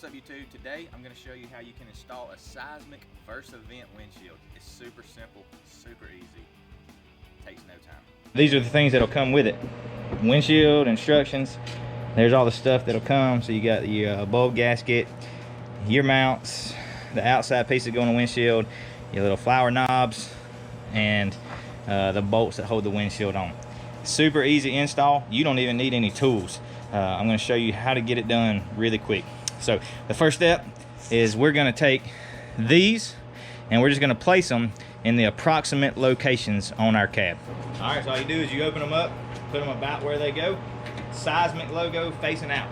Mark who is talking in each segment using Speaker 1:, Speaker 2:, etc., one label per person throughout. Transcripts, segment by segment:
Speaker 1: What's up YouTube? Today I'm going to show you how you can install a seismic Versa vent windshield. It's super simple, super easy, takes no time. These are the things that'll come with it. Windshield instructions, there's all the stuff that'll come. So you got your bulb gasket, your mounts, the outside piece that go on the windshield, your little flower knobs, and the bolts that hold the windshield on. Super easy install. You don't even need any tools. I'm going to show you how to get it done really quick. So the first step is we're going to take these and we're just going to place them in the approximate locations on our cab. All right, so all you do is you open them up, put them about where they go. Seismic logo facing out.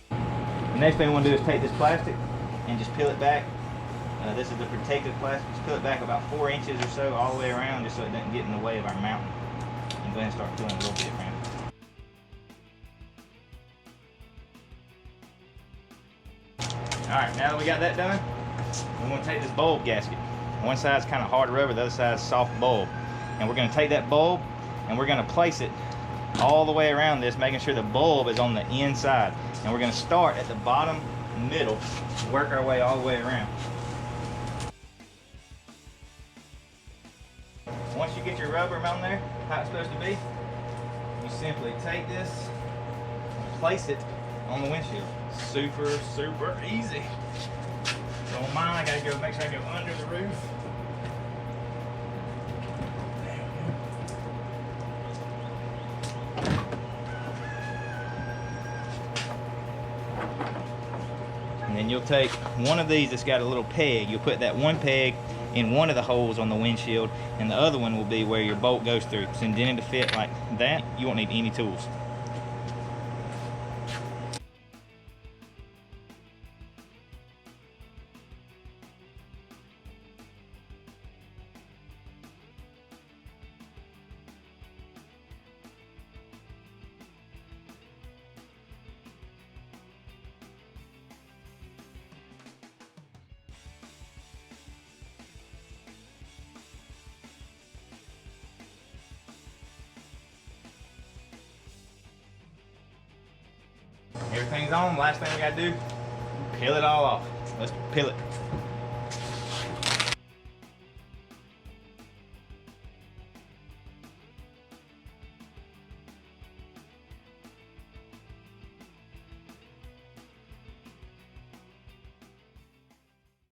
Speaker 1: The next thing we want to do is take this plastic and just peel it back. This is the protective plastic. Just peel it back about 4 inches or so all the way around, just so it doesn't get in the way of our mounting. And go ahead and start peeling a little bit around. Alright, now that we got that done, we're going to take this bulb gasket. One side's kind of hard rubber, the other side's soft bulb. And we're going to take that bulb and we're going to place it all the way around this, making sure the bulb is on the inside. And we're going to start at the bottom middle, work our way all the way around. Once you get your rubber on there, how it's supposed to be, you simply take this and place it on the windshield. Super, super easy. So on mine, I gotta go make sure I go under the roof. And then you'll take one of these that's got a little peg. You'll put that one peg in one of the holes on the windshield, and the other one will be where your bolt goes through. It's intended to fit like that. You won't need any tools. Everything's on. Last thing we gotta do, peel it all off. Let's peel it.